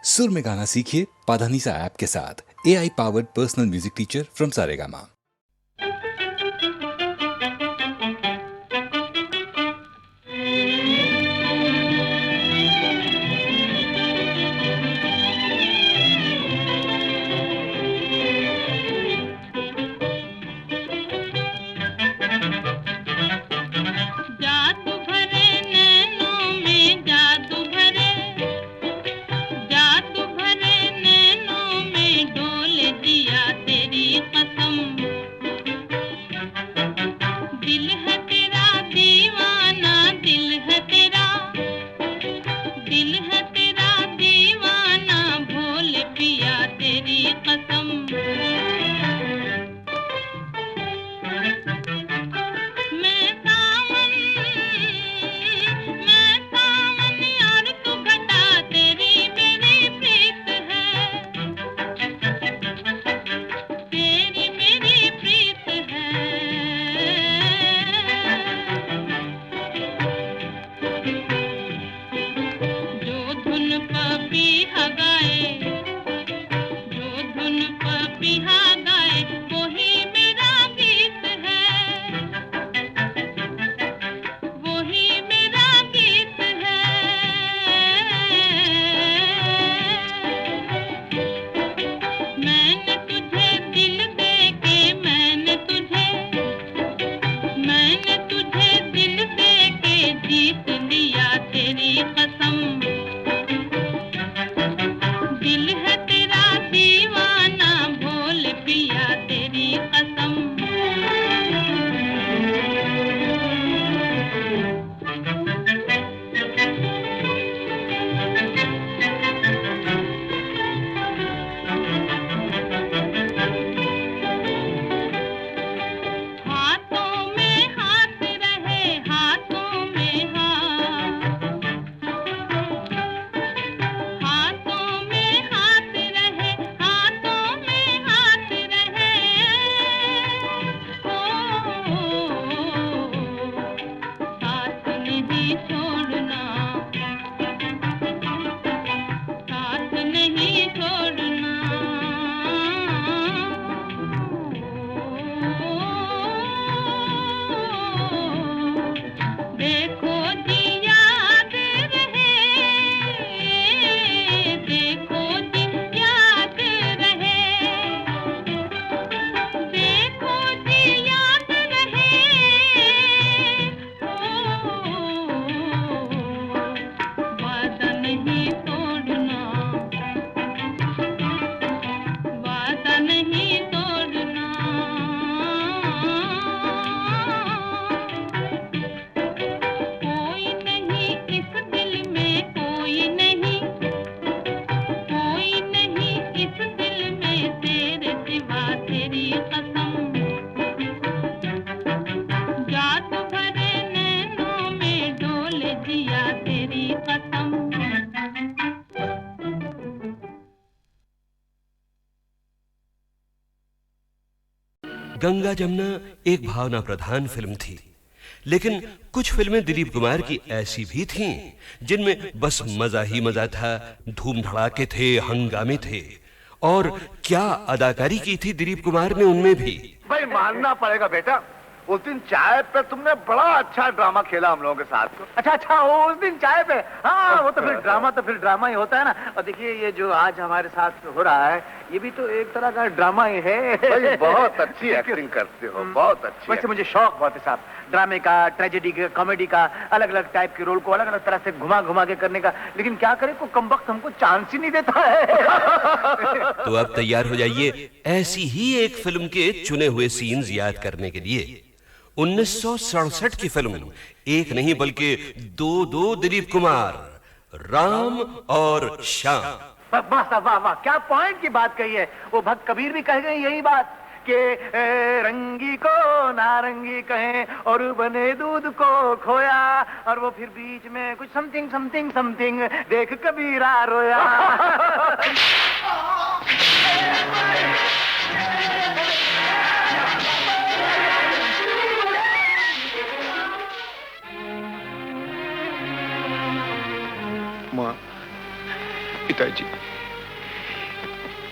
सुर में गाना सीखिए पाधानीसा ऐप के साथ। AI powered personal music teacher from Saregama. Ganga Jamuna एक भावना प्रधान फिल्म थी, लेकिन कुछ फिल्में दिलीप कुमार की ऐसी भी थीं जिनमें बस मजा ही मजा था, धूम धड़ाके थे, हंगामे थे। और क्या अदाकारी की थी दिलीप कुमार ने उनमें भी। भाई मानना पड़ेगा बेटा, उस दिन चाय पे तुमने बड़ा अच्छा ड्रामा खेला हम लोगों के साथ। अच्छा उस दिन चाय पे, हाँ वो तो फिर ड्रामा ही होता है ना। और देखिए ये जो आज हमारे साथ हो रहा है ये भी तो एक तरह का ड्रामा ही है। भाई बहुत अच्छी एक्टिंग करते हो, बहुत अच्छी। वैसे मुझे शौक बहुत है साहब, ड्रामे का, ट्रेजेडी का, कॉमेडी का, अलग अलग टाइप के रोल को अलग अलग तरह से घुमा घुमा के करने का। लेकिन क्या करे, को कम वक्त हमको चांस ही नहीं देता है। तो अब तैयार हो जाइए ऐसी ही एक फिल्म के चुने हुए सीन्स याद करने के लिए। 1967 की फिल्म, एक नहीं बल्कि दो दिलीप कुमार, राम और श्याम। वाह वाह वाह, क्या पॉइंट की बात कही है। वो भक्त कबीर भी कह गए यही बात कि रंगी को नारंगी कहें और बने दूध को खोया, और वो फिर बीच में कुछ समथिंग समथिंग समथिंग देख कबीरा रोया। पिताजी,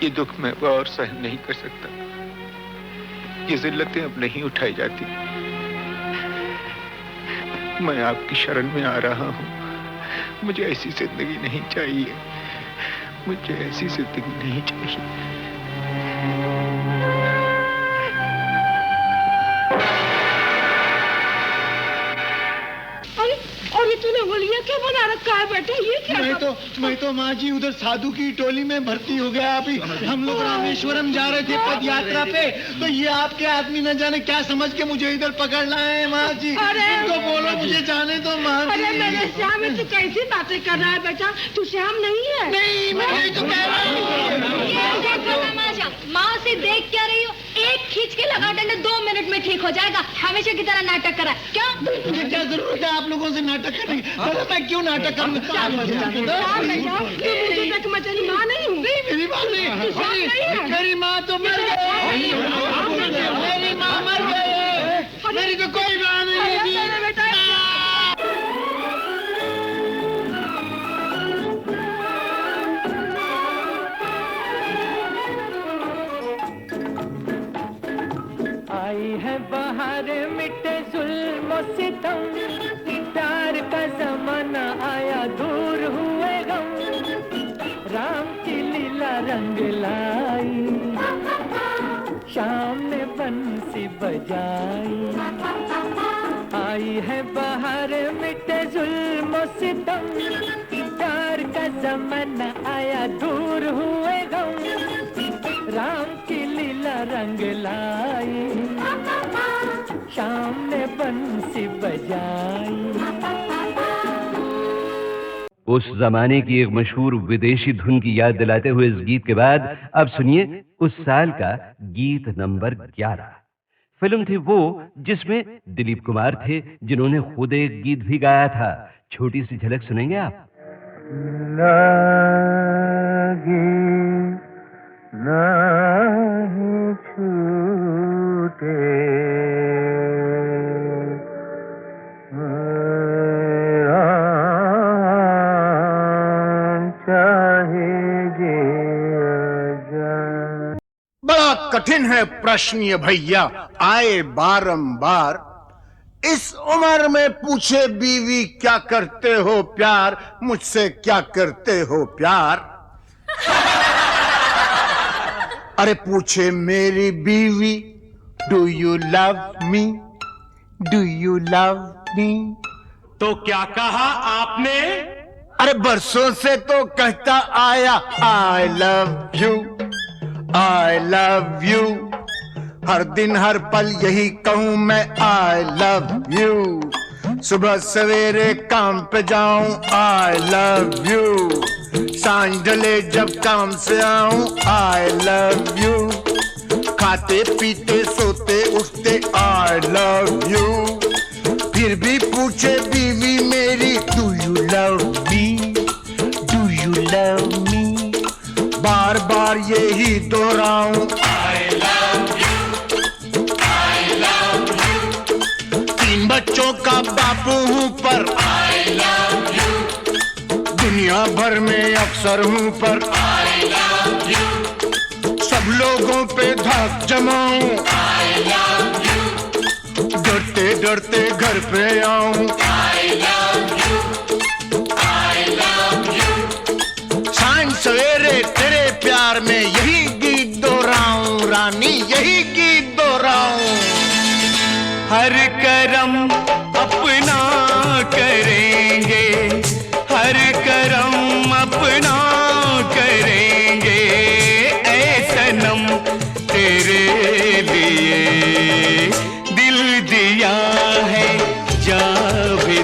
ये दुख मैं और सहन नहीं कर सकता। ये जिल्लतें अब नहीं उठाई जाती। मैं आपकी शरण में आ रहा हूं। मुझे ऐसी जिंदगी नहीं चाहिए। मुझे ऐसी जिंदगी नहीं चाहिए। और ये तूने होलिया क्या बना रखा है बेटा? ये क्या? मैं तो माँ जी उधर साधु की टोली में भर्ती हो गया। अभी हम लोग रामेश्वरम जा रहे थे पद यात्रा पे, तो ये आपके आदमी न जाने क्या समझ के मुझे इधर पकड़ लाए हैं माँ जी। तो बोलो मुझे जाने दो माँ जी। अरे मेरे श्याम, तू कैसी बातें कर रहा है बेटा? तू श्याम नहीं है। नहीं, मैं नहीं तो कह रहा हूँ। माँ से देख क्या रही हो? एक खींच के लगा डंडे 2 मिनट में ठीक हो जाएगा। हमेशा की तरह नाटक करा क्या? मुझे क्या जरूरत है आप लोगों से नाटक करने की? बोलो मैं क्यों नाटक करूंगा? मेरी माँ नहीं हूँ। मेरी माँ नहीं, मेरी माँ तो मर गई। मेरी माँ मर गई। मेरी तो कोई माँ नहीं थी। आई है बाहर मिटे जुल्म सितम, प्यार का जमाना आया दूर हुए गम, राम की लीला रंग लाई, शाम ने बंसी बजाई। आई है बाहर मिटे जुल्म सितम, प्यार का जमाना आया दूर हुए गम, राम की लीला रंग लाई, शाम ने बंसी बजाई। उस जमाने की एक मशहूर विदेशी धुन की याद दिलाते हुए इस गीत के बाद अब सुनिए उस साल का गीत नंबर 11। फिल्म थी वो जिसमें दिलीप कुमार थे, जिन्होंने खुद एक गीत भी गाया था। छोटी सी झलक सुनेंगे आप? नहीं छूटे बड़ा कठिन है प्रश्न ये भैया, आए बारंबार। इस उम्र में पूछे बीवी क्या करते हो प्यार, मुझसे क्या करते हो प्यार। अरे पूछे मेरी बीवी, do you love me, do you love मी। तो क्या कहा आपने? अरे बरसों से तो कहता आया I love you, I love you. हर दिन हर पल यही कहूं मैं आई लव यू। सुबह सवेरे काम पे जाऊं आई लव यू, सांझ ढले जब काम से आऊं आई लव यू। खाते पीते सोते उठते आई लव यू। फिर भी पूछे बीवी मेरी, do you love me, do you love me. बार बार यही दोहराऊं I love you, I love you. 3 बच्चों का बापू हूं पर आई लव यू। दुनिया भर में अफसर हूं पर आई लव यू। सब लोगों पे धाक जमाऊं आई लव यू। डरते डरते घर पे आऊं आई love you, I love you. सांझ सवेरे तेरे प्यार में यही गीत दोहराऊं रानी, यही गीत दोहराऊं। हर करम अपना करेंगे, हर करम अपना करेंगे, ऐ सनम तेरे लिए दिल दिया है, जा भी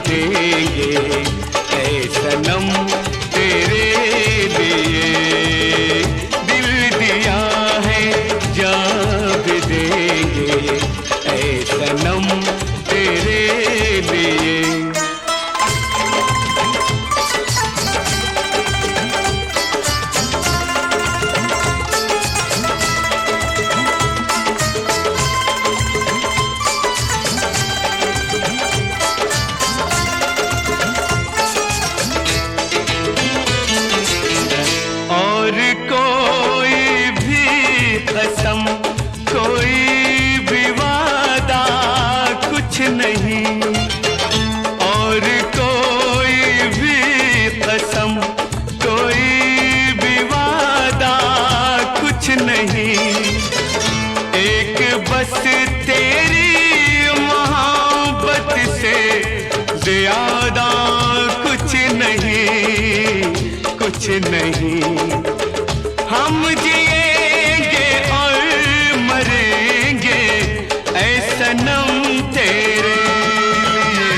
बस तेरी मोहब्बत से ज्यादा कुछ नहीं, कुछ नहीं। हम जिएंगे और मरेंगे ऐ सनम तेरे लिए।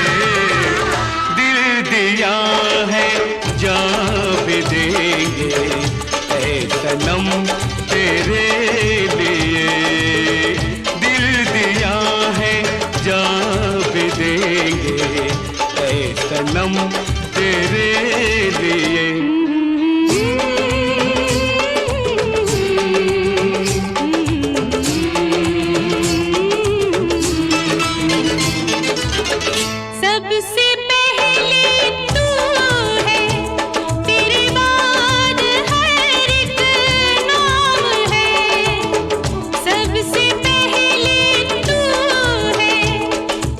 दिल दिया है जान भी देंगे ऐ सनम तेरे लिए। दिल दिया है जान भी देंगे ऐ सनम तेरे लिए। सबसे पहले तू है, तेरे बाद हर एक नाम है। सबसे पहले तू है,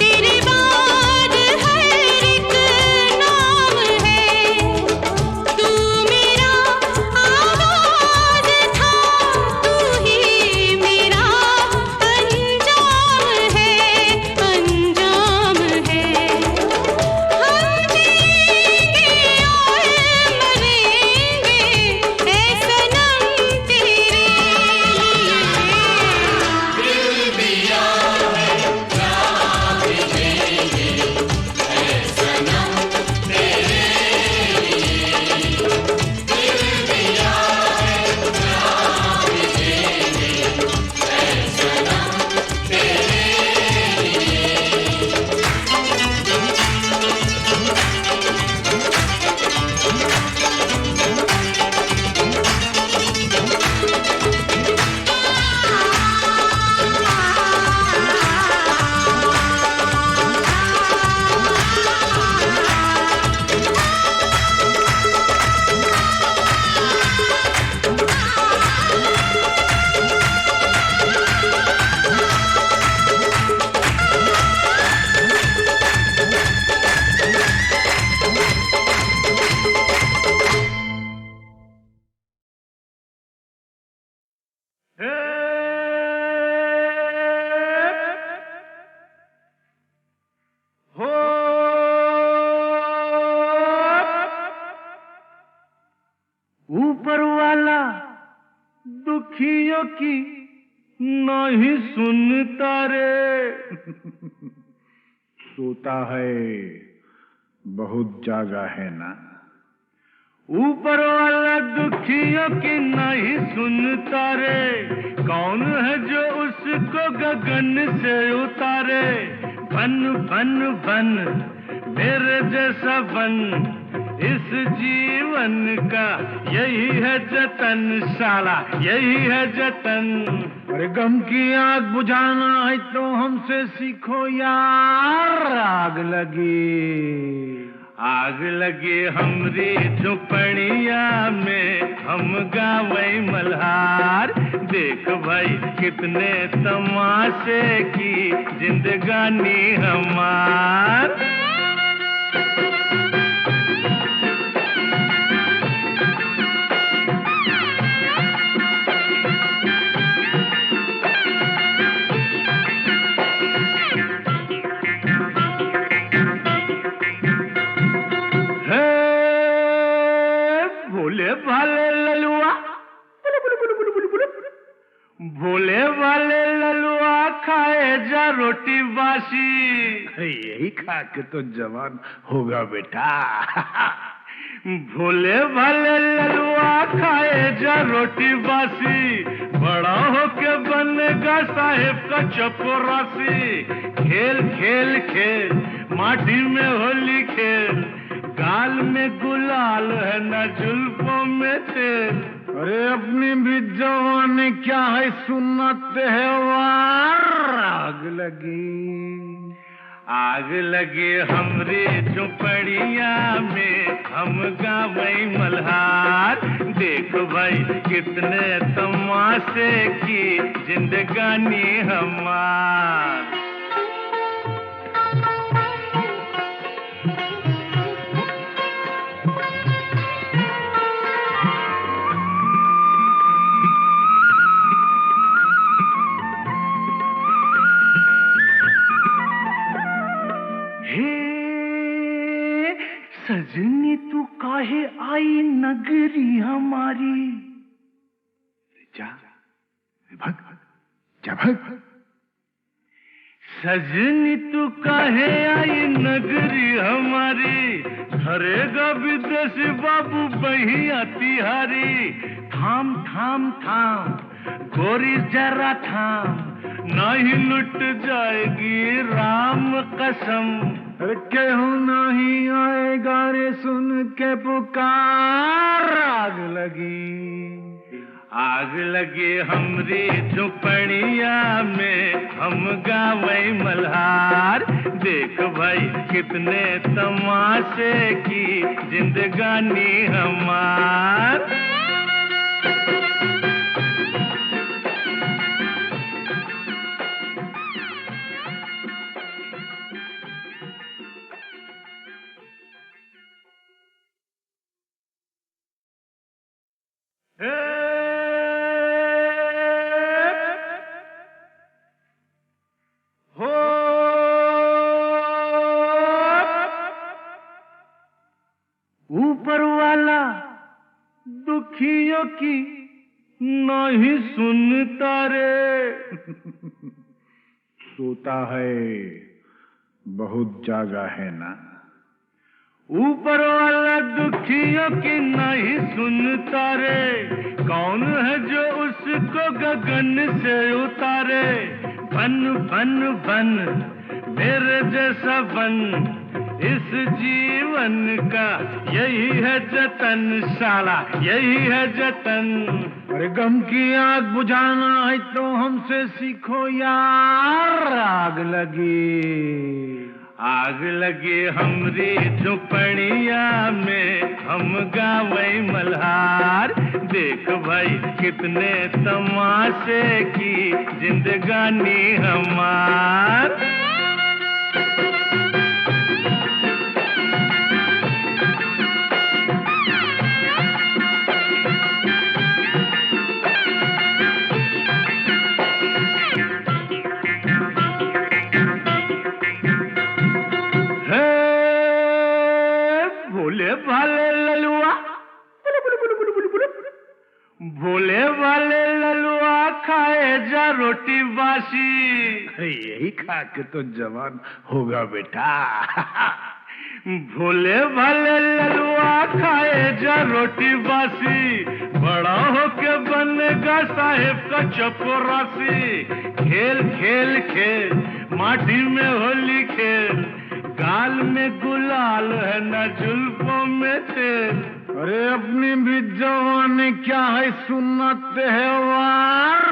तेरे बाद हर एक नाम है। तू मेरा आगाज़ था, तू ही मेरा अंजाम है, अंजाम है। हम जिएंगे और मरेंगे ऐ सनम तेरे लिए। दिल दिया है जान भी देंगे ऐ सनम तेरे लिए। दिल दिया है जान भी देंगे ऐ सनम तेरे लिए। ऊपर वाला दुखियों की नहीं सुनता रे। सोता है बहुत जागा है ना। ऊपर वाला दुखियों की नहीं सुनता रे। कौन है जो उसको गगन से उतारे। बन बन बन मेरे जैसा बन, इस जीवन का यही है जतन, साला यही है जतन। अरे गम की आग बुझाना है तो हमसे सीखो यार। आग लगी, आग लगे हमरी झुपड़िया में, हम गावै मल्हार। देख भाई कितने तमाशे की जिंदगानी हमार। भोले भाले ललुआ, भोले भाले ललुआ खाए जा रोटी बासी। यही खा के तो जवान होगा बेटा। भोले भाले ललुआ खाए जा रोटी बासी। बड़ा होके बनेगा साहेब का चपरासी। खेल खेल खेल माटी में होली खेल, गाल में गुलाल है न जुल्फों में तेल। अरे अपनी भी जवानी क्या है सुनते है वार। आग लगी, आग लगी हमरी झुपड़िया में, हम गावै मल्हार। देख भाई कितने तमाशे की जिंदगानी हमार। हमारी। जा भग जा भग। सजनी तू काहे आई नगरी हमारी, धरेगा विदेशी बाबू बहिया तिहारी। थाम थाम थाम गोरी जरा थाम, नहीं लुट जाएगी राम कसम। केहू नहीं आएगा रे सुन के पुकार। आग लगी हमरी झुपड़िया में, हम गावे मल्हार। देख भाई कितने तमाशे की जिंदगानी हमार। ऊपर वाला दुखियों की नहीं सुनता रे। सोता है बहुत जागा है ना। ऊपर वाला दुखियों की नहीं सुनता रे। कौन है जो उसको गगन से उतारे। बन बन बन मेरे जैसा बन, इस जीवन का यही है जतन। साला यही है जतन। अरे गम की आग बुझाना है तो हमसे सीखो यार। आग लगी हमरी झुपड़िया में, हम गावे मल्हार। देख भाई कितने तमाशे की जिंदगानी हमार। भोले वाले ललुआ खाए जा रोटी बासी। यही खा के तो जवान होगा बेटा। भोले भाले ललुआ खाए जा रोटी बासी। बड़ा होके बनेगा साहेब का चपरासी। खेल खेल खेल माटी में होली खेल, गाल में गुलाल है न जुल्फों में तेल। अरे अपनी भी जवानी क्या है सुनते है वार।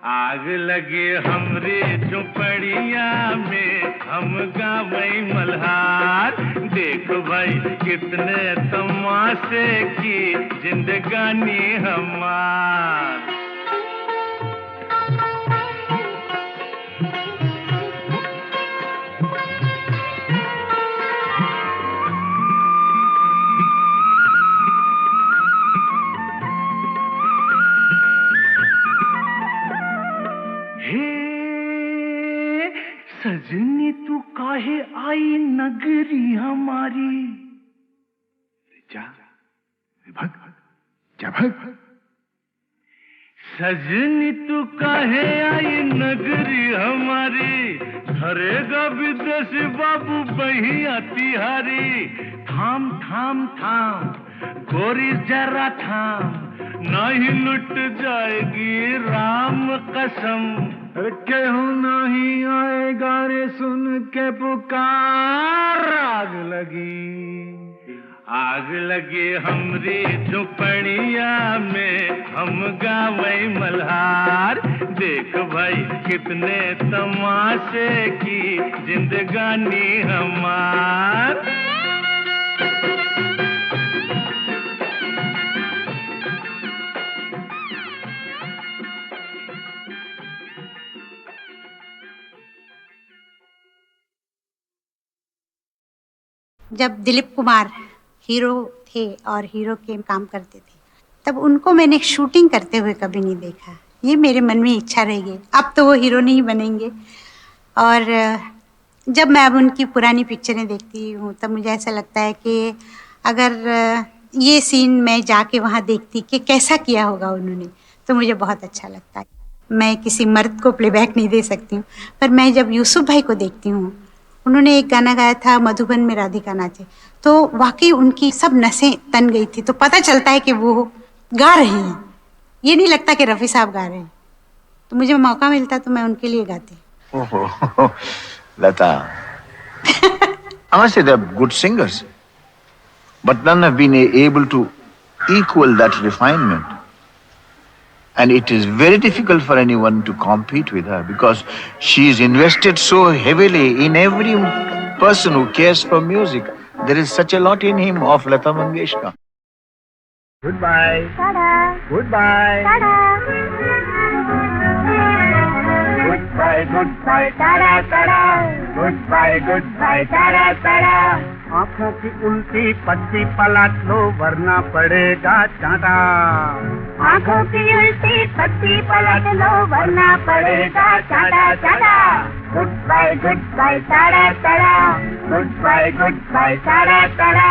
आग लगी हमरी झुपड़िया में, हम गावे मल्हार। देख भाई कितने तमाशे की जिंदगानी हमार। सजनी तू काहे आई नगरी हमारी। जा भग जा भग। सजनी तू काहे आई नगरी हमारी, धरेगा विदेशी बाबू बहिया तिहारी। थाम थाम थाम गोरी जरा थाम, नहीं लुट जाएगी राम कसम। केहू नहीं आएगा रे सुन के पुकार। आग लगी हमरी झुपड़िया में, हम गावे मल्हार। देख भाई कितने तमाशे की जिंदगानी हमार। जब दिलीप कुमार हीरो थे और हीरो के काम करते थे, तब उनको मैंने शूटिंग करते हुए कभी नहीं देखा। ये मेरे मन में इच्छा रह गई। अब तो वो हीरो नहीं बनेंगे। और जब मैं अब उनकी पुरानी पिक्चरें देखती हूँ तब मुझे ऐसा लगता है कि अगर ये सीन मैं जाके वहाँ देखती कि कैसा किया होगा उन्होंने, तो मुझे बहुत अच्छा लगता है। मैं किसी मर्द को प्लेबैक नहीं दे सकती हूँ, पर मैं जब यूसुफ भाई को देखती हूँ, उन्होंने एक गाना गाया था मधुबन में राधिका नाचे, तो वाकई उनकी सब नसें तन गई थी, तो पता चलता है कि वो गा रहे हैं, ये नहीं लगता कि रफ़ी साहब गा रहे हैं। तो मुझे मौका मिलता तो मैं उनके लिए गाती। ओहो, लता, I must say they're good singers, but none have been able to equal that refinement. And it is very difficult for anyone to compete with her because she's invested so heavily in every person who cares for music. There is such a lot in him of Lata Mangeshkar. Goodbye. Ta-da. Goodbye. Ta-da. Goodbye, goodbye, Ta-da, ta-da. goodbye, goodbye, Ta-da, ta-da. आँखों की उल्टी पट्टी पलट लो वरना पड़ेगा चाटा। आँखों की उल्टी पट्टी पलट लो वरना पड़ेगा चाटा चाटा। Goodbye, Goodbye, ta-da, ta-da. goodbye, Goodbye, ta-da, ta-da.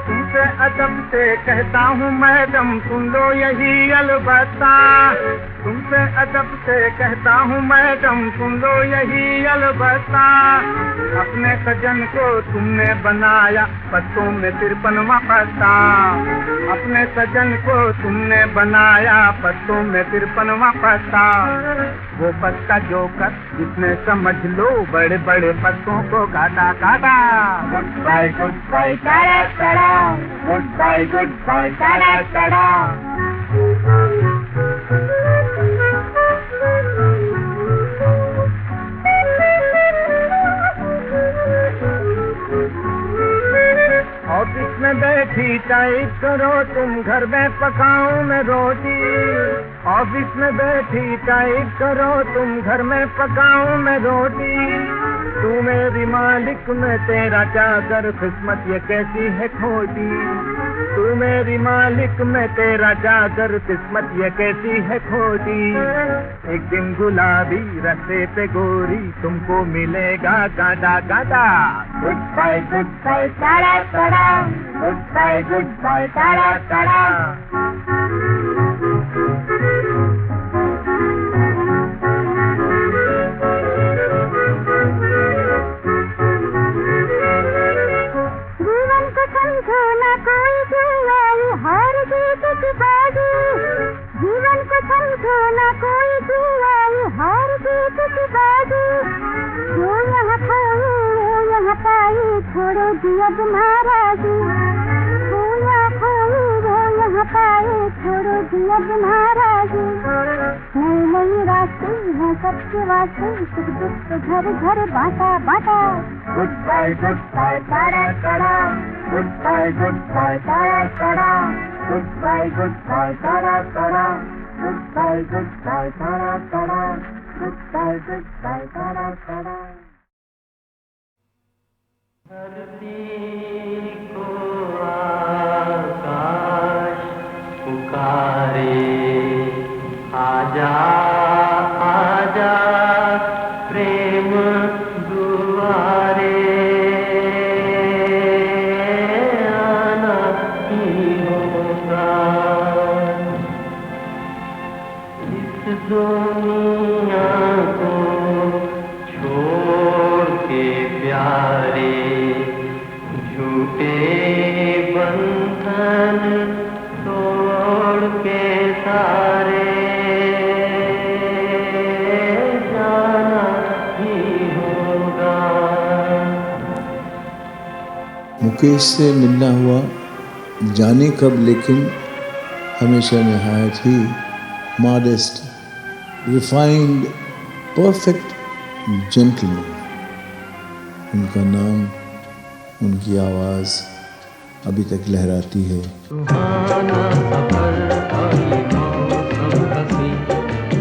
तुमसे अदब से कहता हूँ मैडम सुन लो यही अलबत्ता। तुमसे अदब से कहता हूँ मैडम सुन लो यही अलबत्ता। अपने सजन को तुमने बनाया पत्तों में 53वां पत्ता। अपने सजन को तुमने बनाया पत्तों में 53वां पत्ता। वो पत्ता जोकर जिसने समझ लो बड़े बड़े पत्तों को काटा काटा। Goodbye, goodbye, ta-da, ta-da. Goodbye, goodbye, ta-da, ta-da. Office में बैठी टाइप करो तुम घर में पकाऊं मैं रोटी। ऑफिस में बैठी टाइप करो तुम घर में पकाऊं मैं रोटी। तू मेरी मालिक मैं तेरा चाकर किस्मत ये कैसी है खोटी। तू मेरी मालिक मैं तेरा चाकर किस्मत ये कैसी है खोटी। एक दिन गुलाबी रस्ते पे गोरी तुमको मिलेगा कांटा कांटा। Goodbye, goodbye, ta-da, ta-da. Goodbye, goodbye, ta-da, ta-da. जीवन को समझो ना कोई जुआई हार जीत की बाजी। जीवन को समझो ना कोई जुआई हार जीत की बाजी। जो यहाँ खाई वो यहाँ पाई छोड़ो दिया नाराजी। वो यहाँ खाई वो यहाँ पाई छोड़ो दिया नाराजी। नई नई रास्ते हैं सबके वास्ते सुख दुख तो घर घर बांटा बांटा। Goodbye, Goodbye, ta-da, ta-da. goodbye, goodbye, Ta-da, ta-da. goodbye, goodbye, Ta-da, ta-da. Goodbye, goodbye, ta-da, ta-da. Goodbye, goodbye, ta-da, ta-da. धरती को आकाश पुकारे आजा आजा प्रेम दुआरे आना ही होगा। इस दुनिया को छोड़ के प्यारे झूठे बंधन तोड़ के सारे जाना ही होगा। मुकेश से मिलना हुआ जाने कब, लेकिन हमेशा नहायत ही मॉडेस्ट, रिफाइंड, परफेक्ट जेंटलमैन। उनका नाम, उनकी आवाज़ अभी तक लहराती है। सुहाना सफर और ये मौसम हसी।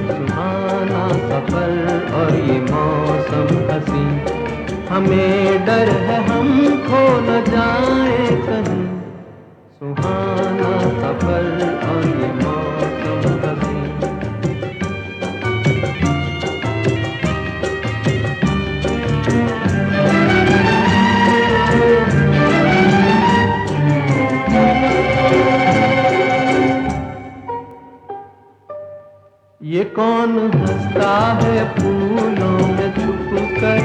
सुहाना सफर और ये मौसम हसी। हमें डर है हम खो न जाए कहीं। सुहाना सफर और ये मौसम हसी। कौन हंसता है फूलों में छुप कर,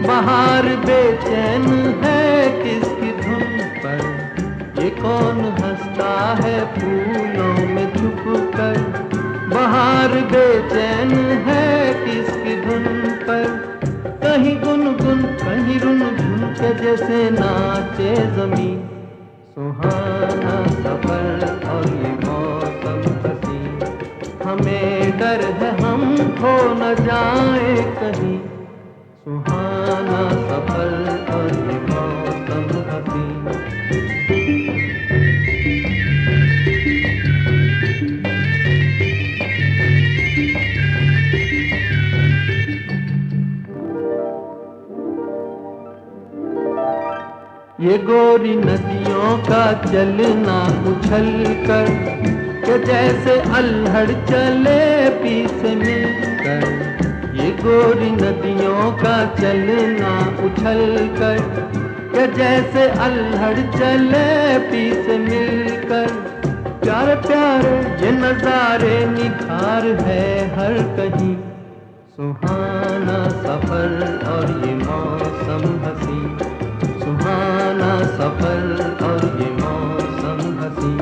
बाहर बेचैन है किसकी धुन पर। ये कौन हंसता है फूलों में छुप कर, बाहर बेचैन है किसकी धुन पर। कहीं गुनगुन कहीं रुनझुन के जैसे नाचे जमीन, सुहाना सफर और ये मौसम हसी। हमें डर है हम खो न जाए कहीं, सुहाना सफर और ये मौसम हसी। ये गोरी नदियों का चलना उछल कर, के जैसे अल्हड़ चले पीछे मिलकर। ये गोरी नदियों का चलना उछल कर, के जैसे अल्हड़ चले पीछे मिलकर। प्यारे प्यारे ये नजारे निखार है हर कहीं, सुहाना सफर और ये मौसम हसी। सुहाना सफर और ये मौसम हसी।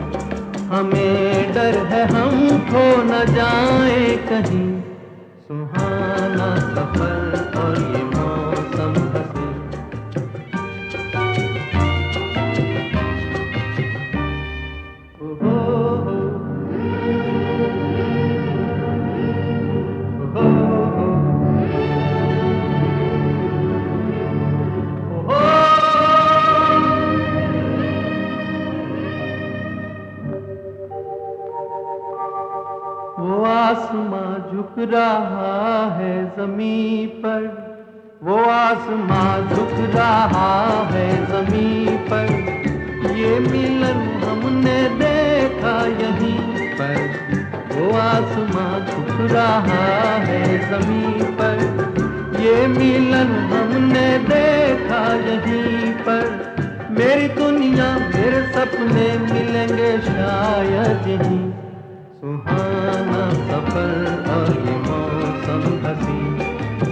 हमें डर है हम खो न जाए कहीं, सुहाना सफर और ये मौसम हसी। वो आसमां झुक रहा है ज़मीं पर, वो आसमां झुक रहा है ज़मीं पर। ये मिलन हमने देखा यहीं पर, वो आसमां झुक रहा है ज़मीं पर। ये मिलन हमने देखा यहीं पर। मेरी दुनिया मेरे सपने मिलेंगे शायद यहीं, सुहाना सफर और ये मौसम हसी।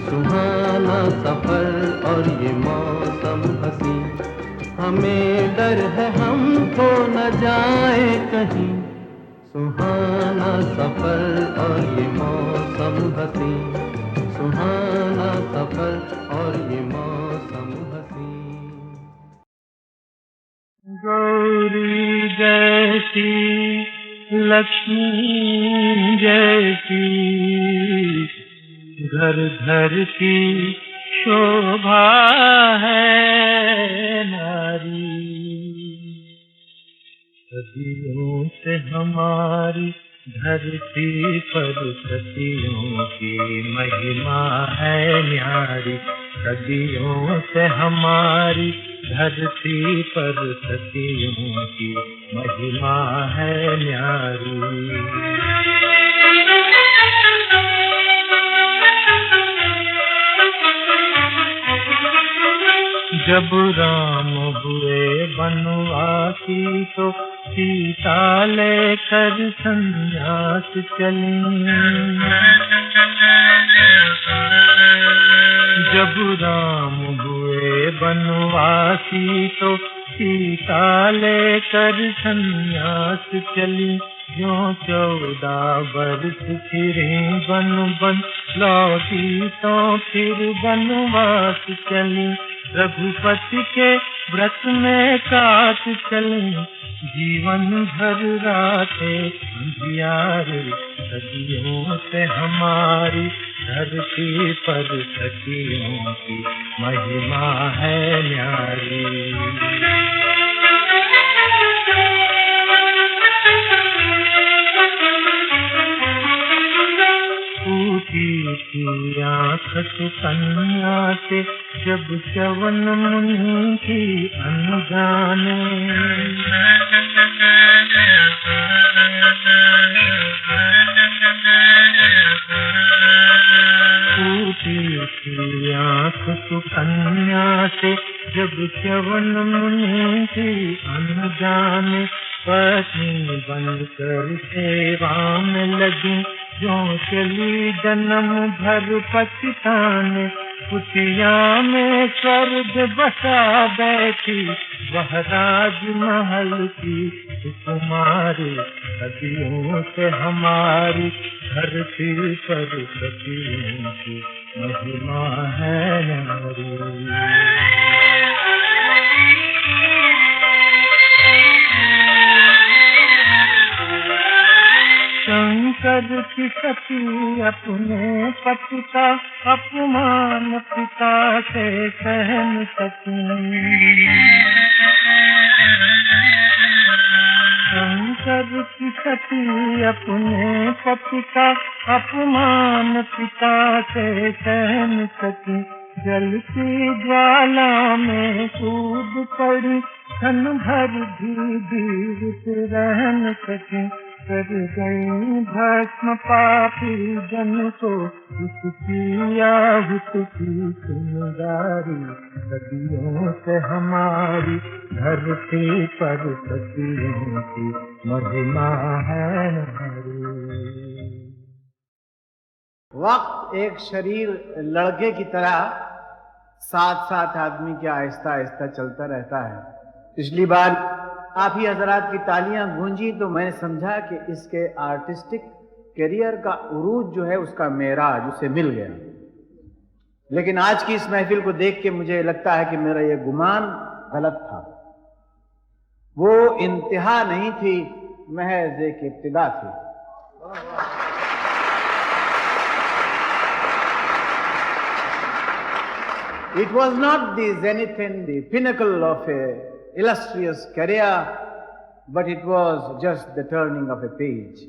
सुहाना सफर और ये मौसम हसी। हमें डर है हम खो न जाए कहीं, सुहाना सफर और ये मौसम हसी। सुहाना सफर और ये मौसम हसी। गौरी जैसी लक्ष्मी जैसी घर घर की शोभा है नारी। सदियों से हमारी धरती पर सतियों की महिमा है न्यारी। सदियों से हमारी धरती पर सतियों की महिमा है न्यारी। जब राम हुए बनवासी तो सीता लेकर संन्यास चली। जब राम हुए बनवासी तो सीता लेकर संन्यास चली। जो 14 वर्ष फिरे बन बन लौटी तो फिर बनवास चली। रघुपति के व्रत में काट चली, जीवन भर रातें अंधियारे। सदियों से हमारी धरती पर सखियों की महिमा है न्यारी। ऊटी की आँख सुकन्या से जब श्रवण मुनि की अनजाने। ऊटी की आँख सुकन्या से जब श्रवण मुनि की अनजाने। पत्नी बनकर सेवा में लगी क्यों चली जन्म भर पछताने, कुटिया में स्वर्ग बसा बैठी, वह राजमहल की कुमारी, सदियों से हमारी धरती पर सदियों की महिमा है नारी। शंकर की सती अपने पति का अपमान पिता से सह न सकी। शंकर की सती अपने पति का अपमान पिता से सह न सकी। जलती ज्वाला में कूद पड़ी, क्षण भर भी जीवित रह न सकी। कर गई भस्म पापी जन को, उसकी आहुत की चिंगारी, सदियों से हमारी धरती पर सदियों की महिमा है नारी। वक्त एक शरीर लड़के की तरह साथ साथ आदमी के आहिस्ता आहिस्ता चलता रहता है। पिछली बार आप ही हजरात की तालियां गूंजी तो मैंने समझा कि इसके आर्टिस्टिक करियर का उरूज जो है उसका मेराज उसे मिल गया। लेकिन आज की इस महफिल को देख के मुझे लगता है कि मेरा यह गुमान गलत था। वो इंतहा नहीं थी, महज एक इब्तिदा थी। It was not the zenith and the pinnacle of a illustrious career, but it was just the turning of a page.